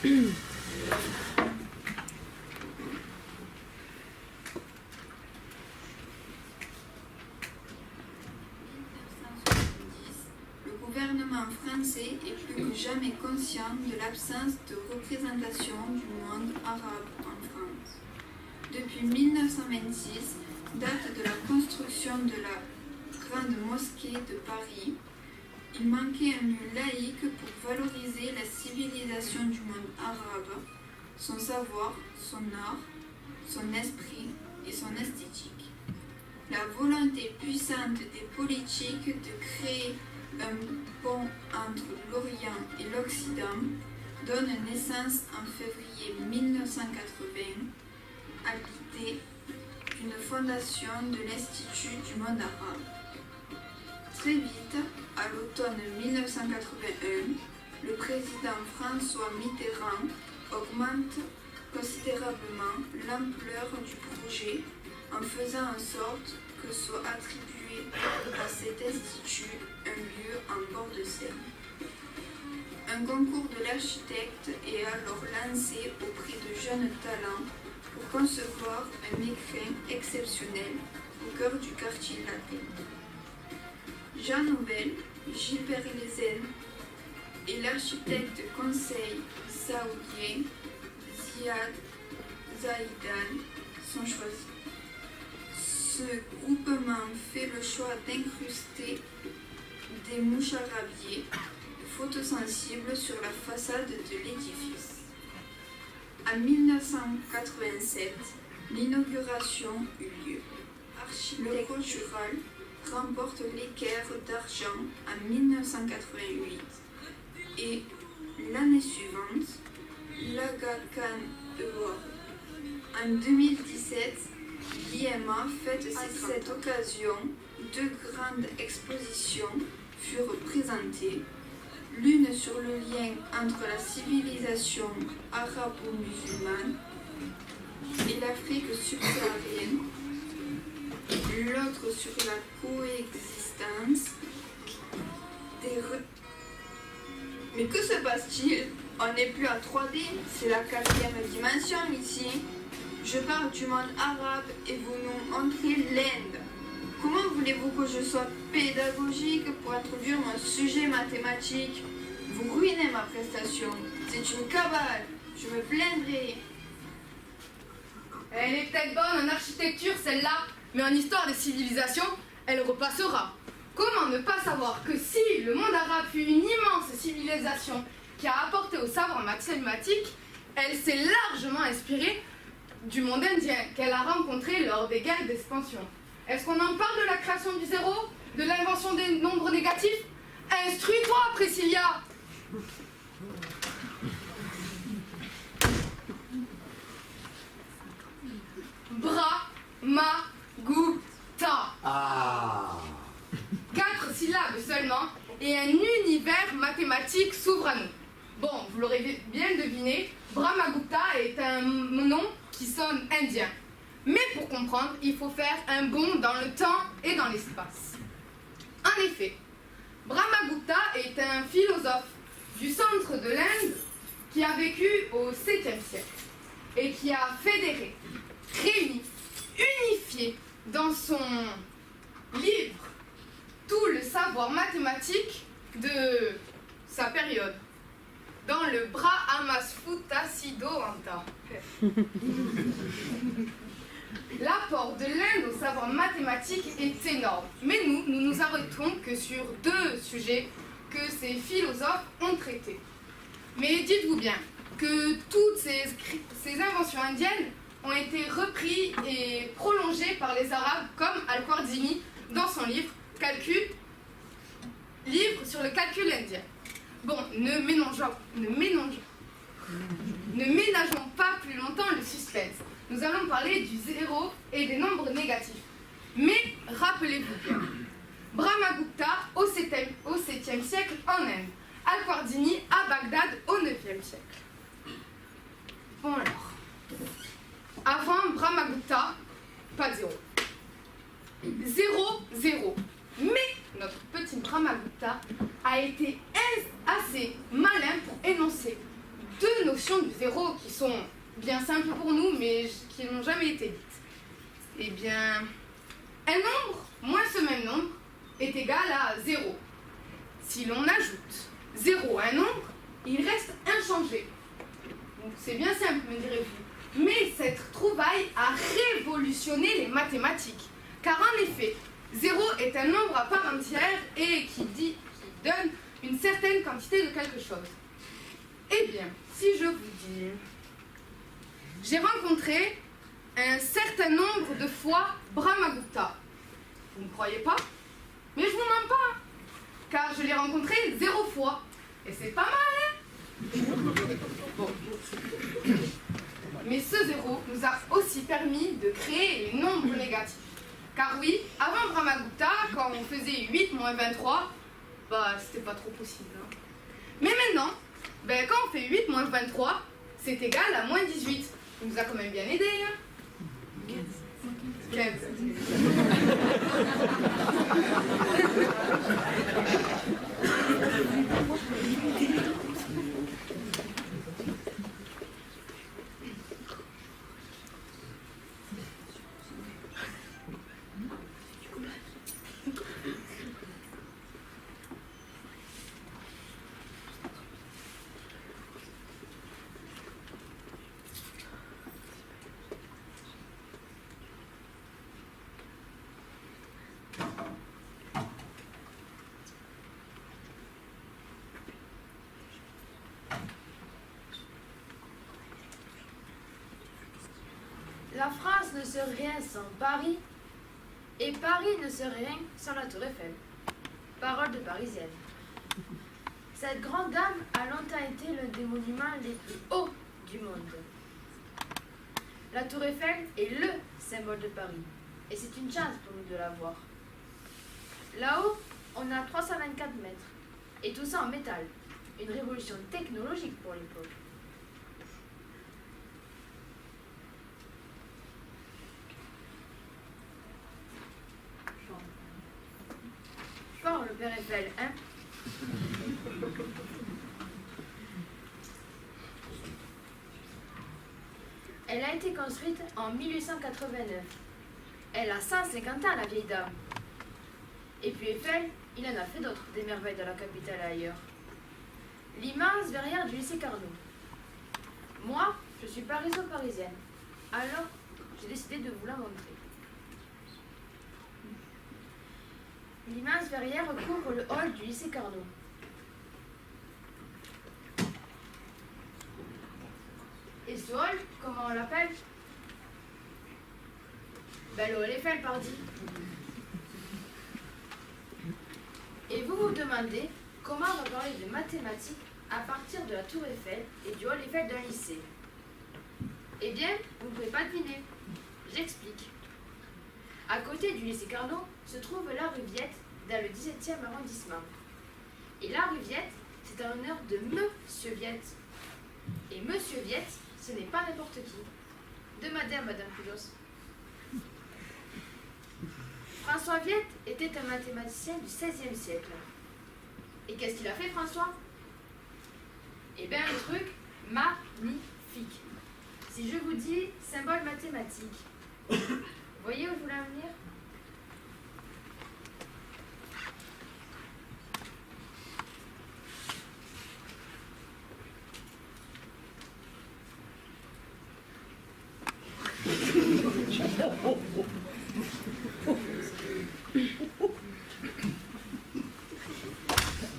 Le gouvernement français est plus que jamais conscient de l'absence de représentation du monde arabe en France. Depuis 1926, date de la construction de la Grande Mosquée de Paris, il manquait un lieu laïque pour valoriser la civilisation du monde arabe, son savoir, son art, son esprit et son esthétique. La volonté puissante des politiques de créer un pont entre l'Orient et l'Occident donne naissance en février 1980 à l'idée d'une fondation de l'Institut du monde arabe. Très vite, à l'automne 1981, le président François Mitterrand augmente considérablement l'ampleur du projet en faisant en sorte que soit attribué à cet institut un lieu en bord de Seine. Un concours de l'architecte est alors lancé auprès de jeunes talents pour concevoir un écrin exceptionnel au cœur du quartier latin. Jean Nouvel, Gilbert Lezen et l'architecte conseil saoudien Ziad Zaïdan sont choisis. Ce groupement fait le choix d'incruster des moucharabiers photosensibles sur la façade de l'édifice. En 1987, l'inauguration eut lieu. L'architecte cultural remporte l'équerre d'argent en 1988 et l'année suivante, l'Aga Khan Award. En 2017, l'IMA fête cette occasion. Deux grandes expositions furent présentées, l'une sur le lien entre la civilisation arabo-musulmane et l'Afrique subsaharienne, l'autre sur la coexistence des... Mais que se passe-t-il? On n'est plus à 3D, c'est la 4e dimension ici. Je parle du monde arabe et vous nous montrez l'Inde. Comment voulez-vous que je sois pédagogique pour introduire mon sujet mathématique? Vous ruinez ma prestation. C'est une cabale. Je me plaindrai. Elle est peut-être bonne en architecture, celle-là, mais en histoire des civilisations, elle repassera. Comment ne pas savoir que si le monde arabe fut une immense civilisation qui a apporté au savoir mathématique, elle s'est largement inspirée du monde indien qu'elle a rencontré lors des guerres d'expansion. Est-ce qu'on en parle de la création du zéro? De l'invention des nombres négatifs? Instruis-toi, Priscilla! Brahmagupta. Ah. 4 syllabes seulement et un univers mathématique s'ouvre à nous. Bon, vous l'aurez bien deviné, Brahmagupta est un nom qui sonne indien. Mais pour comprendre, il faut faire un bond dans le temps et dans l'espace. En effet, Brahmagupta est un philosophe du centre de l'Inde qui a vécu au 7e siècle et qui a fédéré, réuni, unifié dans son livre tout le savoir mathématique de sa période, dans le Brahmasphutta Siddhanta. L'apport de l'Inde au savoir mathématique est énorme, mais nous nous arrêtons que sur 2 sujets que ces philosophes ont traités. Mais dites-vous bien que toutes ces inventions indiennes ont été reprises et prolongées par les Arabes, comme Al-Khwarizmi dans son livre livre sur le calcul indien. Bon, ne ménageons pas plus longtemps le suspense. Nous allons parler du zéro et des nombres négatifs. Mais rappelez-vous bien, Brahmagupta au 7e siècle en Inde, Al-Khwarizmi à Bagdad au 9e siècle. Bon alors, avant Brahmagupta, pas de zéro. 0, 0. Mais notre petit Brahmagupta a été assez malin pour énoncer deux notions du zéro qui sont bien simples pour nous, mais qui n'ont jamais été dites. Eh bien, un nombre moins ce même nombre est égal à 0. Si l'on ajoute 0 à un nombre, il reste inchangé. Donc c'est bien simple, me direz-vous. Mais cette trouvaille a révolutionné les mathématiques. Car en effet, 0 est un nombre à part entière et qui donne une certaine quantité de quelque chose. Eh bien, si je vous dis... J'ai rencontré un certain nombre de fois Brahmagupta. Vous ne croyez pas? Mais je vous mens pas, car je l'ai rencontré 0 fois. Et c'est pas mal, hein? Bon. Mais ce 0 nous a aussi permis de créer les nombres négatifs. Car oui, avant Brahmagupta, quand on faisait 8 moins 23, c'était pas trop possible. Hein. Mais maintenant, quand on fait 8 moins 23, c'est égal à moins 18. Il nous a quand même bien aidé. Hein. 15. La France ne serait rien sans Paris, et Paris ne serait rien sans la Tour Eiffel. Parole de Parisienne. Cette grande dame a longtemps été l'un des monuments les plus hauts du monde. La Tour Eiffel est le symbole de Paris, et c'est une chance pour nous de la voir. Là-haut, on a 324 mètres, et tout ça en métal, une révolution technologique pour l'époque. Fort le Père Eiffel, hein? Elle a été construite en 1889. Elle a 150 ans, la vieille dame. Et puis Eiffel, il en a fait d'autres, des merveilles de la capitale et ailleurs. L'immense verrière du lycée Carnot. Moi, je suis pariso-parisienne. Alors, j'ai décidé de vous la montrer. L'immense verrière recouvre le hall du lycée Carnot. Et ce hall, comment on l'appelle? Le hall Eiffel, pardi. Et vous vous demandez comment on va parler de mathématiques à partir de la tour Eiffel et du hall Eiffel d'un lycée? Eh bien, vous ne pouvez pas deviner. J'explique. À côté du lycée Carnot se trouve la rue Viette, dans le 17e arrondissement. Et la rue Viette, c'est en l'honneur de Monsieur Viette. Et Monsieur Viette, ce n'est pas n'importe qui. Demandez à Madame Pulos. François Viette était un mathématicien du XVIe siècle. Et qu'est-ce qu'il a fait, François? Eh bien, un truc magnifique. Si je vous dis symbole mathématique, voyez où je voulais en venir?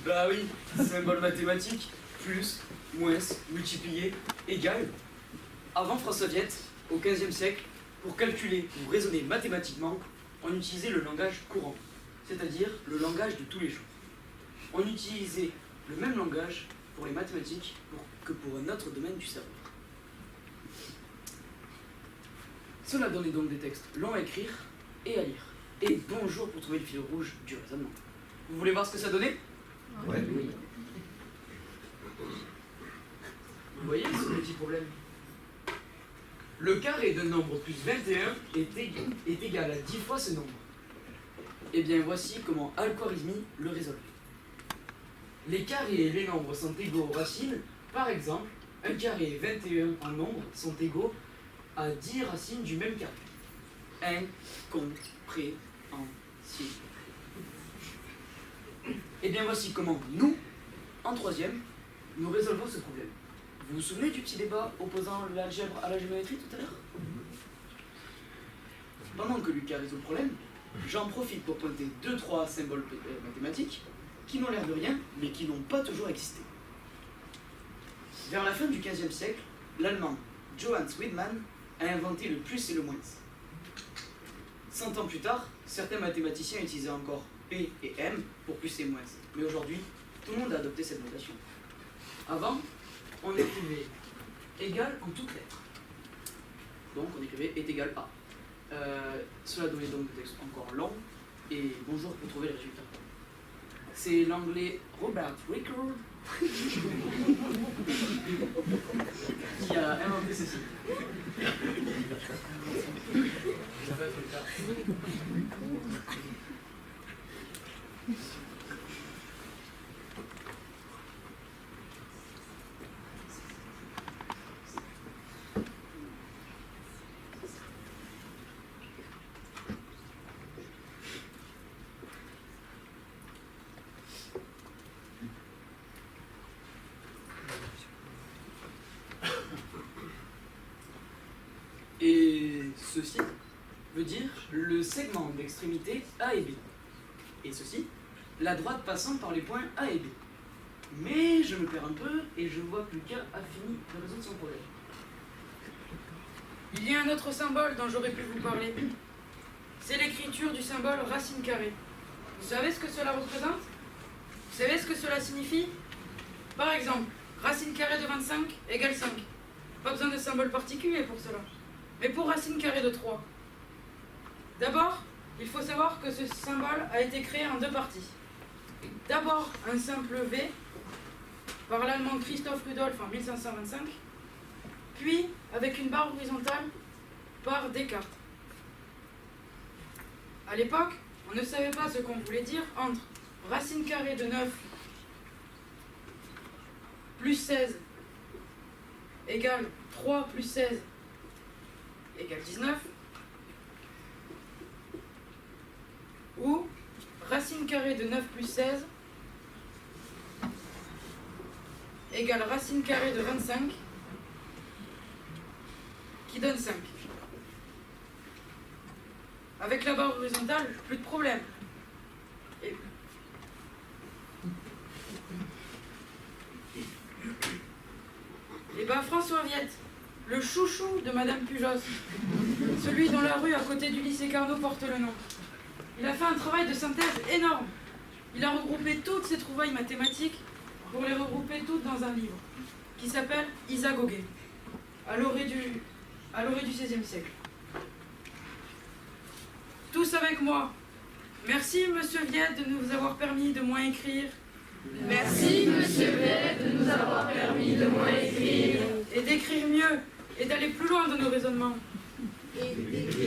Bah oui, symbole mathématique, plus, moins, multiplié, égal. Avant François Viette, au XVe siècle, pour calculer ou raisonner mathématiquement, on utilisait le langage courant, c'est-à-dire le langage de tous les jours. On utilisait le même langage pour les mathématiques que pour un autre domaine du cerveau. Cela donnait donc des textes longs à écrire et à lire. Et bonjour pour trouver le fil rouge du raisonnement. Vous voulez voir ce que ça donnait? Ouais. Oui. Vous voyez ce petit problème? Le carré d'un nombre plus 21 est égal à 10 fois ce nombre. Eh bien, voici comment Al-Khwarizmi le résolvait. Les carrés et les nombres sont égaux aux racines, par exemple, 1 carré et 21 en nombre sont égaux à 10 racines du même carré. Incompréhensible. Et bien voici comment nous, en troisième, nous résolvons ce problème. Vous vous souvenez du petit débat opposant l'algèbre à la géométrie tout à l'heure? Pendant que Lucas résout le problème, j'en profite pour pointer 2-3 symboles mathématiques qui n'ont l'air de rien, mais qui n'ont pas toujours existé. Vers la fin du XVe siècle, l'Allemand Johannes Wiedemann a inventé le plus et le moins. 100 ans plus tard, certains mathématiciens utilisaient encore P et M pour plus et moins. Mais aujourd'hui, tout le monde a adopté cette notation. Avant, on écrivait égal en toutes lettres. Donc on écrivait est égal à. Cela donnait donc des textes encore longs, et bonjour pour trouver les résultats. C'est l'anglais Robert Ricker qui a inventé ceci. Et ceci veut dire le segment d'extrémité A et B. Et ceci, la droite passant par les points A et B. Mais je me perds un peu et je vois que Lucas a fini de résoudre son problème. Il y a un autre symbole dont j'aurais pu vous parler. C'est l'écriture du symbole racine carrée. Vous savez ce que cela représente? Vous savez ce que cela signifie? Par exemple, racine carrée de 25 égale 5. Pas besoin de symbole particulier pour cela. Mais pour racine carrée de 3. D'abord, il faut savoir que ce symbole a été créé en deux parties. D'abord, un simple V, par l'allemand Christoph Rudolph en 1525, puis avec une barre horizontale par Descartes. À l'époque, on ne savait pas ce qu'on voulait dire entre racine carrée de 9 plus 16 égale 3 plus 16 égale 19, ou racine carrée de 9 plus 16 égale racine carrée de 25 qui donne 5. Avec la barre horizontale, plus de problème. Et ben François Viette, le chouchou de Madame Pujos, celui dont la rue à côté du lycée Carnot porte le nom. Il a fait un travail de synthèse énorme. Il a regroupé toutes ses trouvailles mathématiques pour les regrouper toutes dans un livre qui s'appelle Isagoge, à l'orée du XVIe siècle. Tous avec moi. Merci, Monsieur Viette, de nous avoir permis de moins écrire. Merci, Monsieur Viette, de nous avoir permis de moins écrire. Et d'écrire mieux, et d'aller plus loin de nos raisonnements. Et d'écrire